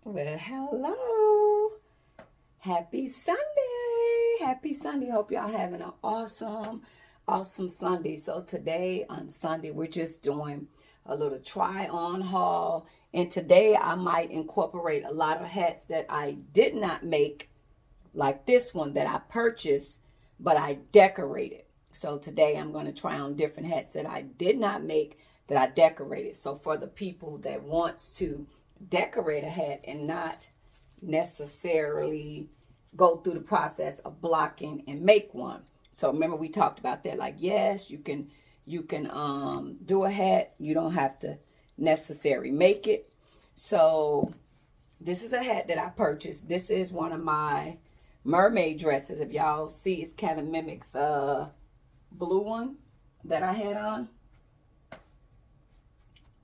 Well, hello. Happy Sunday. Happy Sunday. Hope y'all having an awesome Sunday. So today on Sunday, we're just doing a little try on haul. And today I might incorporate a lot of hats that I did not make, like this one that I purchased, but I decorated. So today I'm going to try on different hats that I did not make that I decorated. So for the people that wants to decorate a hat and not necessarily go through the process of blocking and make one. So remember we talked about that. Like, yes, you can do a hat. You don't have to necessarily make it. So this is a hat that I purchased. This is one of my mermaid dresses. If y'all see, it's kind of mimics the blue one that I had on.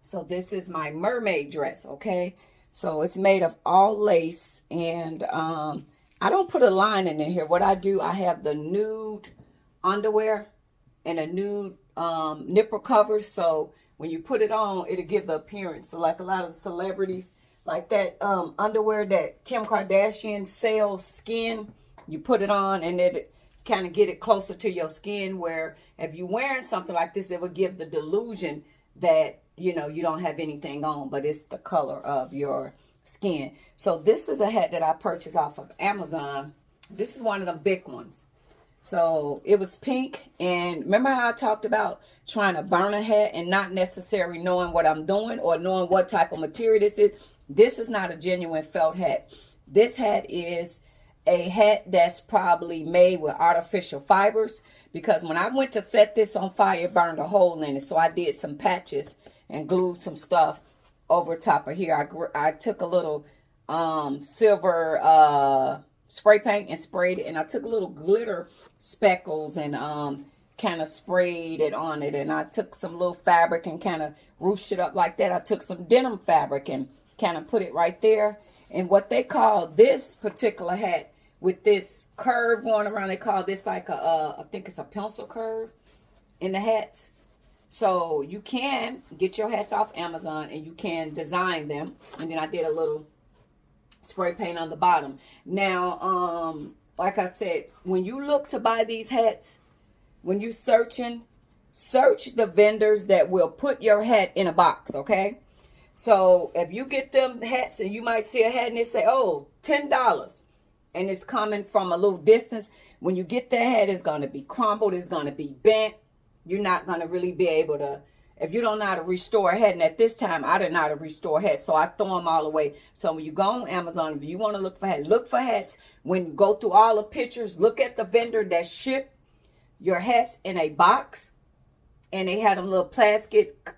So this is my mermaid dress, okay? So it's made of all lace, and I don't put a lining in here. What I do, I have the nude underwear and a nude nipple cover. So when you put it on, it'll give the appearance. So like a lot of the celebrities, like that underwear that Kim Kardashian sells skin, you put it on and it kind of get it closer to your skin, where if you're wearing something like this, it would give the delusion that you don't have anything on, but it's the color of your skin. So this is a hat that I purchased off of Amazon. This is one of the big ones. So it was pink, and remember how I talked about trying to burn a hat and not necessarily knowing what I'm doing or knowing what type of material this is. This is not a genuine felt hat. This hat is a hat that's probably made with artificial fibers, because when I went to set this on fire, it burned a hole in it. So I did some patches and glued some stuff over top of here. I took a little silver spray paint and sprayed it, and I took a little glitter speckles and kind of sprayed it on it, and I took some little fabric and kind of ruched it up like that. I took some denim fabric and kind of put it right there. And what they call this particular hat with this curve going around, they call this like I think it's a pencil curve in the hats. So you can get your hats off Amazon and you can design them. And then I did a little spray paint on the bottom. Now, like I said, when you look to buy these hats, when you searching, search the vendors that will put your hat in a box, okay? So if you get them hats and you might see a hat and they say, oh, $10, and it's coming from a little distance, when you get that hat, it's going to be crumbled, it's going to be bent. You're not going to really be able to, if you don't know how to restore a hat, and at this time, I didn't know how to restore hats, so I throw them all away. So when you go on Amazon, if you want to look for hats. When you go through all the pictures, look at the vendor that shipped your hats in a box, and they had them little plastic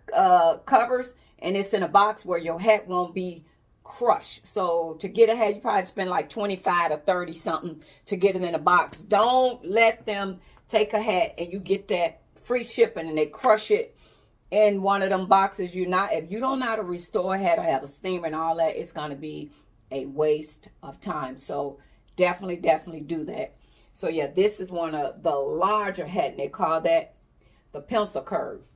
covers, and it's in a box where your hat won't be crushed. So to get a hat, you probably spend like 25 to 30 something to get it in a box. Don't let them take a hat and you get that free shipping and they crush it in one of them boxes. If you don't know how to restore a hat or have a steamer and all that, it's going to be a waste of time. So definitely do that. So yeah, this is one of the larger hat, and they call that the pencil curve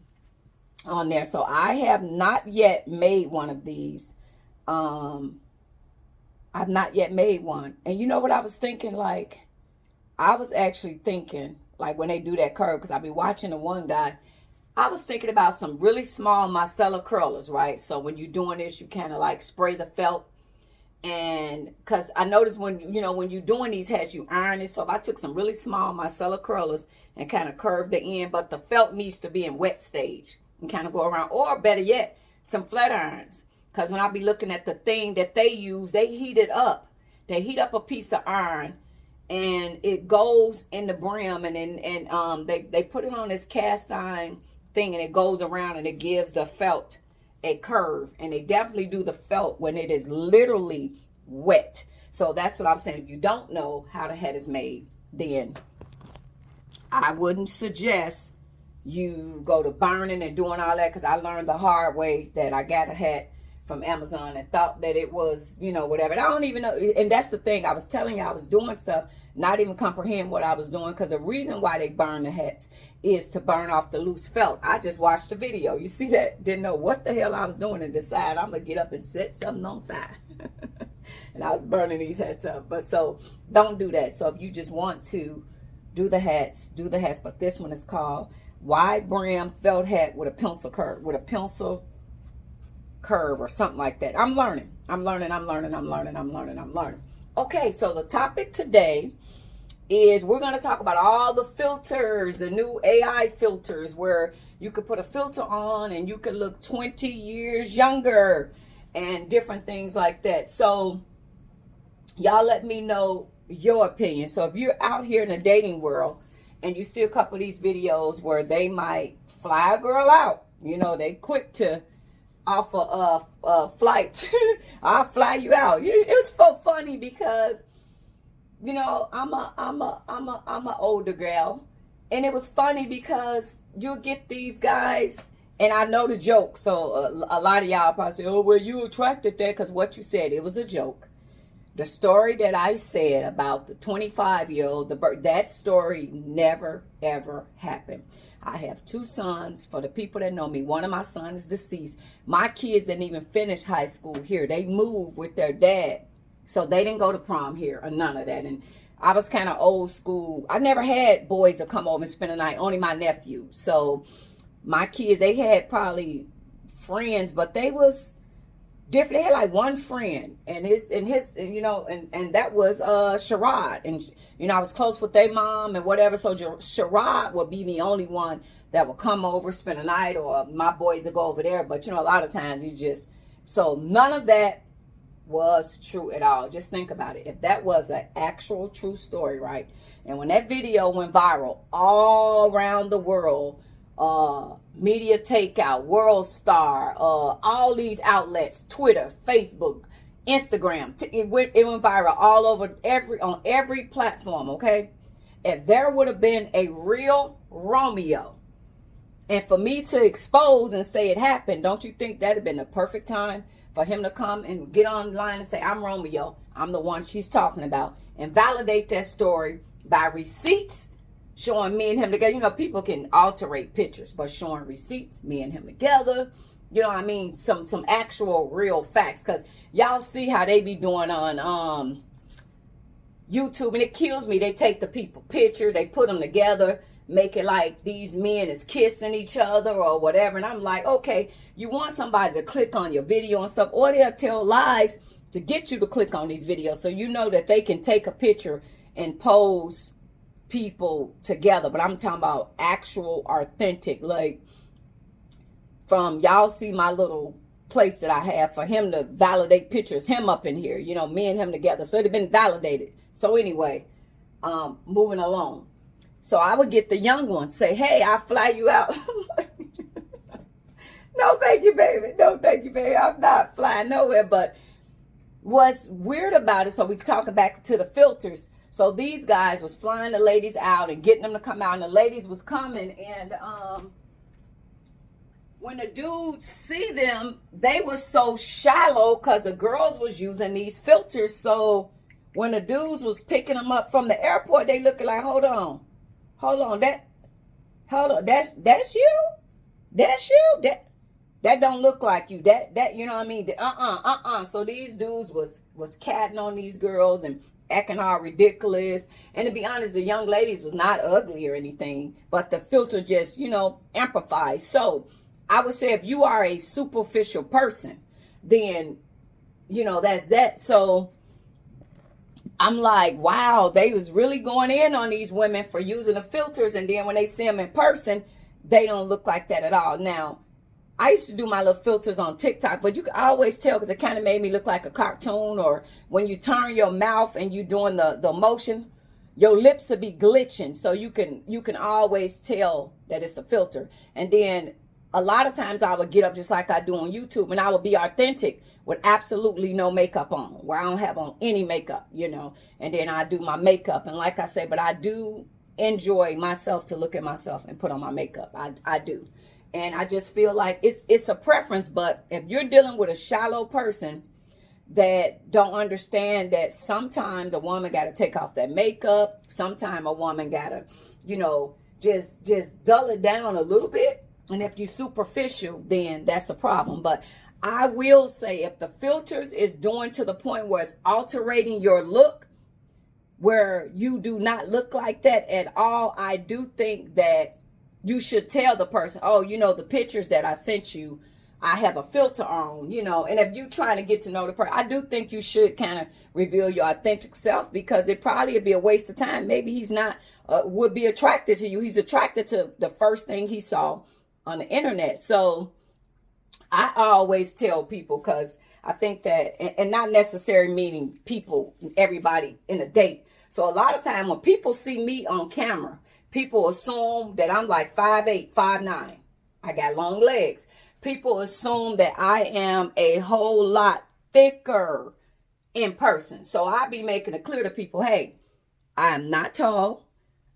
on there. So I have not yet made one of these. I've not yet made one. And you know what I was thinking? Like, I was actually thinking, like, when they do that curve, because I be watching the one guy, I was thinking about some really small micellar curlers, right? So when you're doing this, you kind of like spray the felt. And because I noticed when you're doing these hats, you iron it. So if I took some really small micellar curlers and kind of curve the end, but the felt needs to be in wet stage and kind of go around, or better yet, some flat irons. Because when I be looking at the thing that they use, they heat it up. They heat up a piece of iron, and it goes in the brim, and then they put it on this cast iron thing, and it goes around, and it gives the felt a curve. And they definitely do the felt when it is literally wet. So that's what I'm saying. If you don't know how the hat is made, then I wouldn't suggest you go to burning and doing all that, because I learned the hard way that I got a hat from Amazon and thought that it was, whatever. And I don't even know. And that's the thing. I was telling you, I was doing stuff, not even comprehend what I was doing, because the reason why they burn the hats is to burn off the loose felt. I just watched the video. You see that? Didn't know what the hell I was doing, and decided I'm going to get up and set something on fire. And I was burning these hats up. But so don't do that. So if you just want to do the hats, do the hats. But this one is called wide brim felt hat with a pencil curve or something like that. I'm learning. Okay, so the topic today is we're going to talk about all the filters, the new AI filters where you could put a filter on and you could look 20 years younger and different things like that. So y'all let me know your opinion. So if you're out here in the dating world and you see a couple of these videos where they might fly a girl out, you know, they quick to offer a flight. I'll fly you out. It was so funny because, you know, I'm a older girl, and it was funny because you'll get these guys, and I know the joke. So a lot of y'all probably say, "Oh, well, you attracted that because what you said." It was a joke. The story that I said about the 25-year-old, that story never ever happened. I have 2 sons. For the people that know me, one of my sons is deceased. My kids didn't even finish high school here. They moved with their dad. So they didn't go to prom here or none of that. And I was kind of old school. I never had boys to come over and spend the night, only my nephew. So my kids, they had probably friends, but they was different. They had like one friend and his, you know, and that was Sherrod. And, you know, I was close with their mom and whatever. So Sherrod would be the only one that would come over, spend the night, or my boys would go over there. But, you know, a lot of times so none of that was true at all. Just think about it. If that was an actual true story, right? And when that video went viral all around the world, Media Takeout, World Star, all these outlets, Twitter, Facebook, Instagram, it went viral all over on every platform. Okay, if there would have been a real Romeo, and for me to expose and say it happened, don't you think that'd have been the perfect time for him to come and get online and say, "I'm Romeo, I'm the one she's talking about," and validate that story by receipts, showing me and him together. You know, people can alterate pictures, but showing receipts, me and him together. You know what I mean? Some actual real facts. Because y'all see how they be doing on YouTube, and it kills me. They take the people pictures, they put them together, make it like these men is kissing each other or whatever. And I'm like, okay, you want somebody to click on your video and stuff, or they'll tell lies to get you to click on these videos. So you know that they can take a picture and pose people together. But I'm talking about actual authentic, like from y'all see my little place that I have for him to validate pictures, him up in here, you know, me and him together. So it had been validated. So anyway, moving along. So I would get the young ones say, "Hey, I'll fly you out." No, thank you, baby. No, thank you, baby. I'm not flying nowhere. But what's weird about it, so we're talking back to the filters. So these guys was flying the ladies out and getting them to come out, and the ladies was coming, and when the dudes see them, they was so shallow because the girls was using these filters. So when the dudes was picking them up from the airport, they looking like, hold on, that's you, that don't look like you, that you know what I mean, So these dudes was catting on these girls and acting all ridiculous. And to be honest, the young ladies was not ugly or anything, but the filter just, you know, amplifies. So I would say if you are a superficial person, then, you know, that's that. So I'm like, wow, they was really going in on these women for using the filters. And then when they see them in person, they don't look like that at all. Now, I used to do my little filters on TikTok, but you can always tell because it kind of made me look like a cartoon. Or when you turn your mouth and you doing the motion, your lips will be glitching. So you can always tell that it's a filter. And then a lot of times I would get up just like I do on YouTube, and I would be authentic with absolutely no makeup on, where I don't have on any makeup, you know. And then I do my makeup. And like I say, but I do enjoy myself to look at myself and put on my makeup. I do. And I just feel like it's a preference. But if you're dealing with a shallow person that don't understand that sometimes a woman got to take off that makeup, sometimes a woman got to, you know, just dull it down a little bit. And if you're superficial, then that's a problem. But I will say if the filters is doing to the point where it's altering your look, where you do not look like that at all, I do think that you should tell the person, oh, the pictures that I sent you, I have a filter on, and if you trying to get to know the person, I do think you should kind of reveal your authentic self, because it probably would be a waste of time. Maybe he's not, would be attracted to you. He's attracted to the first thing he saw on the internet. So I always tell people, because I think that, and not necessarily meaning people, everybody in a date. So a lot of time when people see me on camera, people assume that I'm like 5'8", 5'9". I got long legs. People assume that I am a whole lot thicker in person. So I be making it clear to people, hey, I am not tall.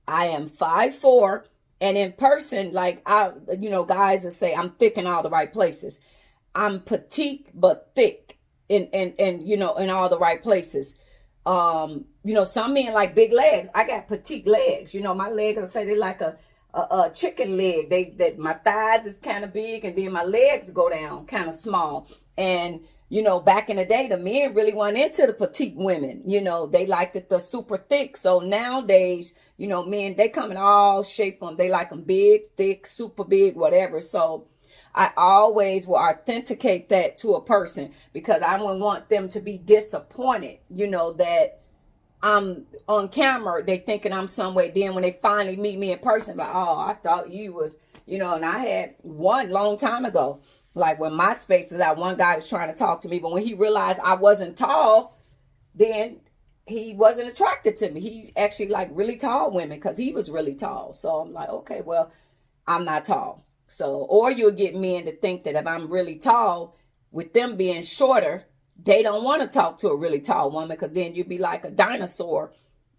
I am 5'4". And in person, like guys that say I'm thick in all the right places. I'm petite but thick in all the right places. Some men like big legs. I got petite legs. My legs, I say they like a chicken leg. That my thighs is kind of big, and then my legs go down kind of small. And back in the day, the men really weren't into the petite women. They liked it the super thick. So nowadays, men, they come in all shape. They like them big, thick, super big, whatever. So I always will authenticate that to a person, because I wouldn't want them to be disappointed, that I'm on camera, they thinking I'm somewhere. Then when they finally meet me in person, like, oh, I thought you was, and I had one long time ago, like when MySpace was out, one guy was trying to talk to me, but when he realized I wasn't tall, then he wasn't attracted to me. He actually liked really tall women because he was really tall. So I'm like, okay, well, I'm not tall. So, or you'll get men to think that if I'm really tall, with them being shorter, they don't want to talk to a really tall woman, because then you'd be like a dinosaur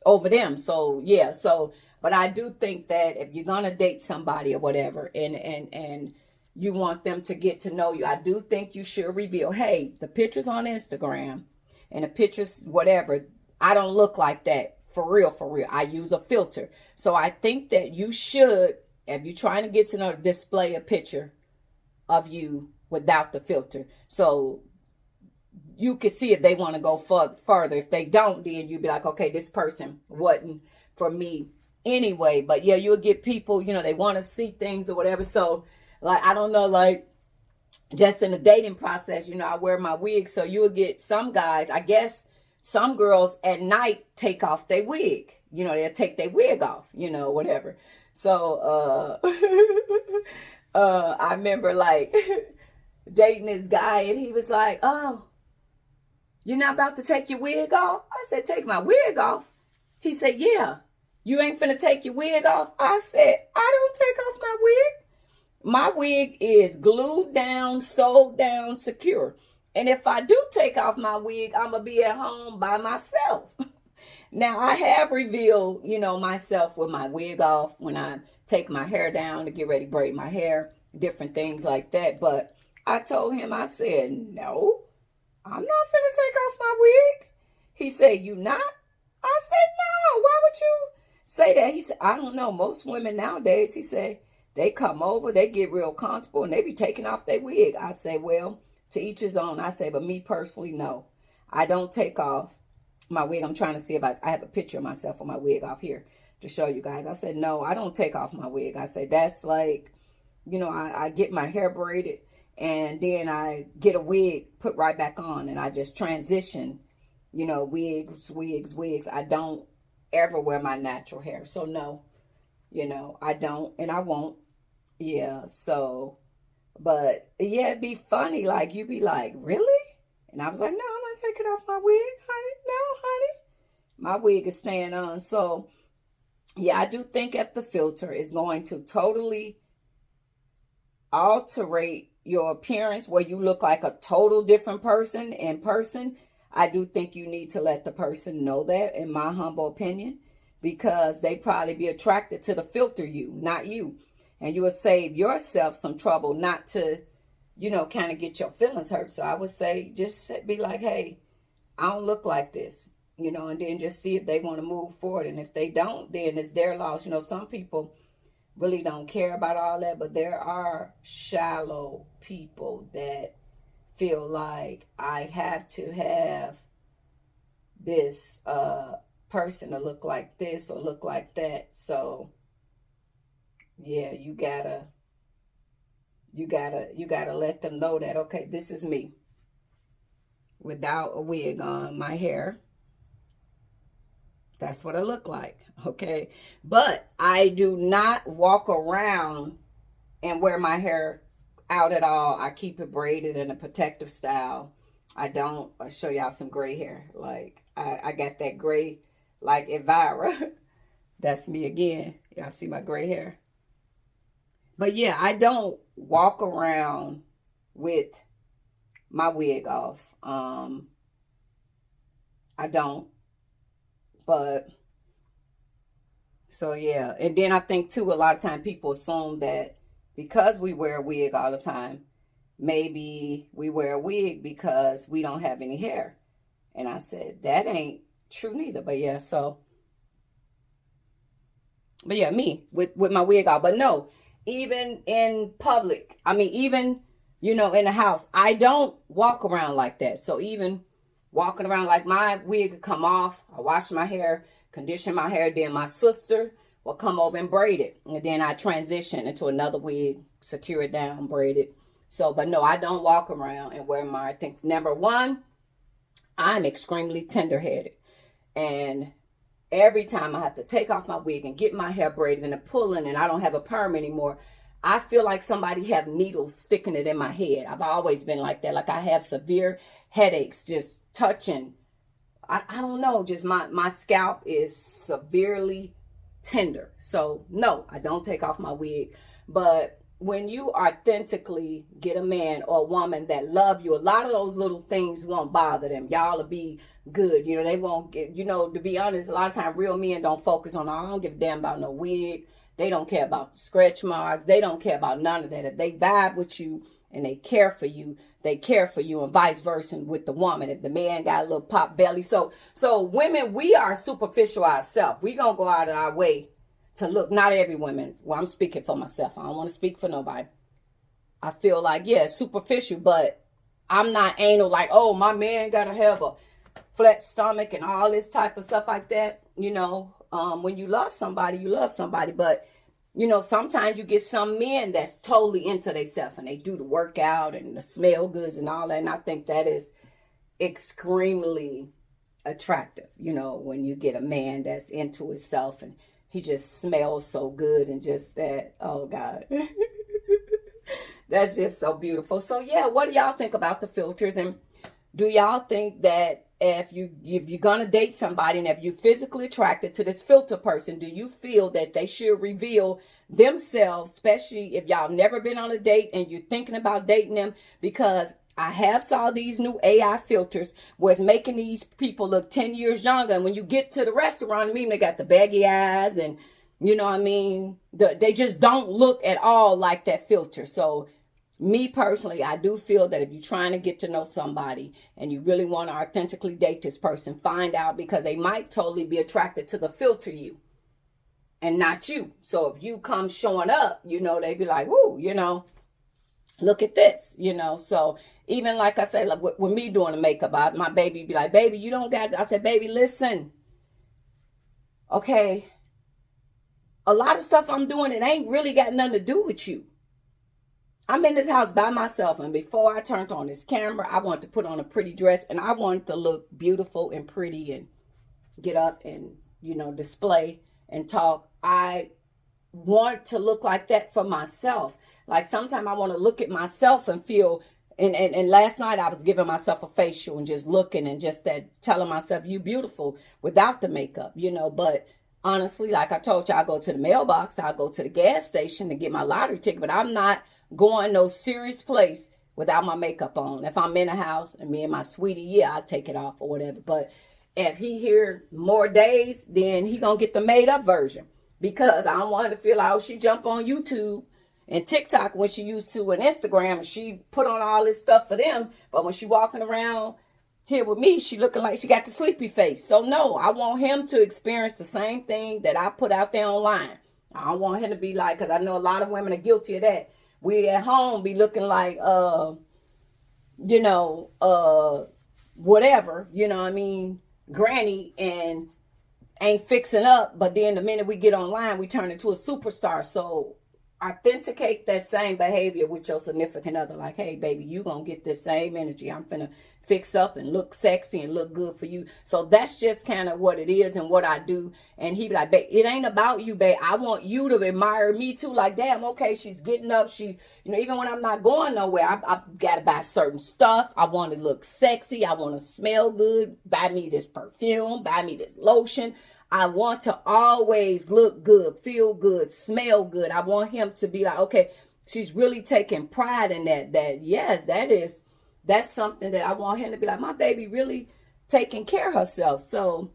over them. So, yeah. So, but I do think that if you're going to date somebody or whatever, and you want them to get to know you, I do think you should reveal, hey, the pictures on Instagram and the pictures, whatever, I don't look like that. For real, for real. I use a filter. So I think that you should, if you're trying to get to know, display a picture of you without the filter. So you can see if they want to go further. If they don't, then you'd be like, okay, this person wasn't for me anyway. But yeah, you'll get people, they want to see things or whatever. So like, I don't know, like just in the dating process, I wear my wig. So you'll get some guys, I guess some girls at night take off their wig. They'll take their wig off, whatever. So I remember like dating this guy, and he was like, oh, you're not about to take your wig off? I said, take my wig off? He said, yeah. You ain't finna take your wig off? I said, I don't take off my wig. My wig is glued down, sewed down, secure. And if I do take off my wig, I'm going to be at home by myself. Now, I have revealed, myself with my wig off when I take my hair down to get ready to braid my hair, different things like that. But I told him, I said, no, I'm not finna take off my wig. He said, you not? I said, no, why would you say that? He said, I don't know. Most women nowadays, he said, they come over, they get real comfortable, and they be taking off their wig. I say, well, to each his own. I say, but me personally, no. I don't take off my wig. I'm trying to see if I have a picture of myself with my wig off here to show you guys. I said, no, I don't take off my wig. I said, that's like, I get my hair braided, and then I get a wig put right back on, and I just transition, wigs. I don't ever wear my natural hair. So no, I don't, and I won't. Yeah. So, but yeah, it'd be funny. Like, you'd be like, really? And I was like, no, I'm not taking off my wig, honey. No, honey. My wig is staying on. So yeah, I do think if the filter is going to totally alterate your appearance, where you look like a total different person in person, I do think you need to let the person know that, in my humble opinion, because they probably be attracted to the filter you, not you. And you will save yourself some trouble not to, kind of get your feelings hurt. So I would say just be like, hey, I don't look like this, and then just see if they want to move forward. And if they don't, then it's their loss. Some people really don't care about all that, but there are shallow people that feel like I have to have this person to look like this or look like that. So yeah, you gotta let them know that, okay, this is me without a wig on. My hair, that's what I look like. Okay, but I do not walk around and wear my hair out at all. I keep it braided in a protective style. I'll show y'all some gray hair. Like I got that gray, like Elvira. That's me again. Y'all see my gray hair? But yeah, I don't walk around with my wig off. I don't. But so yeah. And then I think too, a lot of time people assume that because we wear a wig all the time, maybe we wear a wig because we don't have any hair. And I said, that ain't true neither. But yeah, me with my wig off. But no, even in public, I mean, even, in the house, I don't walk around like that. So even walking around, like, my wig would come off, I wash my hair, condition my hair, then my sister will come over and braid it. And then I transition into another wig, secure it down, braid it. So, but no, I don't walk around and wear I think, number one, I'm extremely tender-headed. And every time I have to take off my wig and get my hair braided and pulling, and I don't have a perm anymore, I feel like somebody have needles sticking it in my head. I've always been like that. Like, I have severe headaches just touching. I don't know, just my scalp is severely tender. So no, I don't take off my wig. But when you authentically get a man or a woman that love you, a lot of those little things won't bother them. Y'all will be good. They won't get, to be honest, a lot of times real men don't focus on, I don't give a damn about no wig. They don't care about the stretch marks. They don't care about none of that. If they vibe with you and they care for you, and vice versa with the woman. If the man got a little pop belly. So women, we are superficial ourselves. We gonna go out of our way to look. Not every woman. Well, I'm speaking for myself. I don't want to speak for nobody. I feel like, yeah, it's superficial, but I'm not anal like, oh, my man gotta have a flat stomach and all this type of stuff like that. When you love somebody, you love somebody. But sometimes you get some men that's totally into themselves and they do the workout and the smell goods and all that. And I think that is extremely attractive, when you get a man that's into himself and he just smells so good and just that, oh God, that's just so beautiful. So yeah, what do y'all think about the filters? And do y'all think that if you're gonna date somebody and if you're physically attracted to this filter person, do you feel that they should reveal themselves, especially if y'all never been on a date and you're thinking about dating them? Because I have saw these new AI filters where it's making these people look 10 years younger. And when you get to the restaurant, they got the baggy eyes and, they just don't look at all like that filter. So me personally, I do feel that if you're trying to get to know somebody and you really want to authentically date this person, find out, because they might totally be attracted to the filter you and not you. So if you come showing up, they be like, woo, look at this, So even like I said, like with me doing the makeup, my baby be like, baby, you don't got, I said, baby, listen, okay, a lot of stuff I'm doing, it ain't really got nothing to do with you. I'm in this house by myself, and before I turned on this camera, I wanted to put on a pretty dress, and I wanted to look beautiful and pretty and get up and, display and talk. I want to look like that for myself. Like sometimes I want to look at myself and feel, and last night I was giving myself a facial and just looking and just that telling myself, you beautiful without the makeup, but honestly, like I told you, I go to the mailbox, I go to the gas station to get my lottery ticket, but I'm not going no serious place without my makeup on. If I'm in a house and me and my sweetie, yeah, I'll take it off or whatever. But if he here more days, then he gonna get the made up version, because I don't want her to feel like, oh, she jump on YouTube and TikTok when she used to, and Instagram, and she put on all this stuff for them. But when she walking around here with me, she looking like she got the sleepy face. So no, I want him to experience the same thing that I put out there online. I don't want him to be like, because I know a lot of women are guilty of that. We at home be looking like, you know, whatever, you know what I mean, granny, and ain't fixing up, but then the minute we get online, we turn into a superstar. So authenticate that same behavior with your significant other. Like, hey, baby, you gonna get this same energy. I'm finna fix up and look sexy and look good for you. So that's just kind of what it is and what I do. And he be like, babe, it ain't about you, babe. I want you to admire me too. Like, damn, okay, she's getting up. She, you know, even when I'm not going nowhere, I gotta buy certain stuff. I want to look sexy. I want to smell good. Buy me this perfume. Buy me this lotion. I want to always look good, feel good, smell good. I want him to be like, okay, she's really taking pride in that. That yes, that's something that I want him to be like, my baby really taking care of herself. So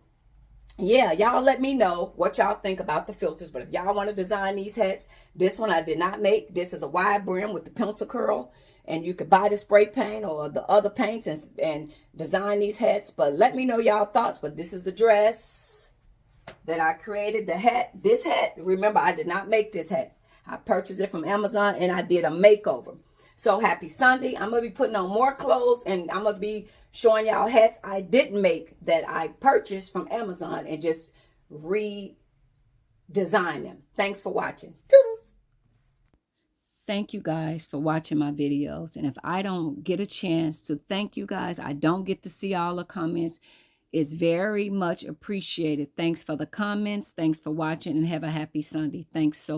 yeah, y'all let me know what y'all think about the filters. But if y'all want to design these hats, this one I did not make. This is a wide brim with the pencil curl. And you could buy the spray paint or the other paints and design these hats. But let me know y'all thoughts. But this is the dress that I created. The hat, this hat, remember, I did not make this hat. I purchased it from Amazon and I did a makeover. So happy Sunday. I'm going to be putting on more clothes and I'm going to be showing y'all hats I didn't make that I purchased from Amazon and just redesign them. Thanks for watching. Toodles. Thank you guys for watching my videos. And if I don't get a chance to thank you guys, I don't get to see all the comments. It's very much appreciated. Thanks for the comments. Thanks for watching and have a happy Sunday. Thanks so much.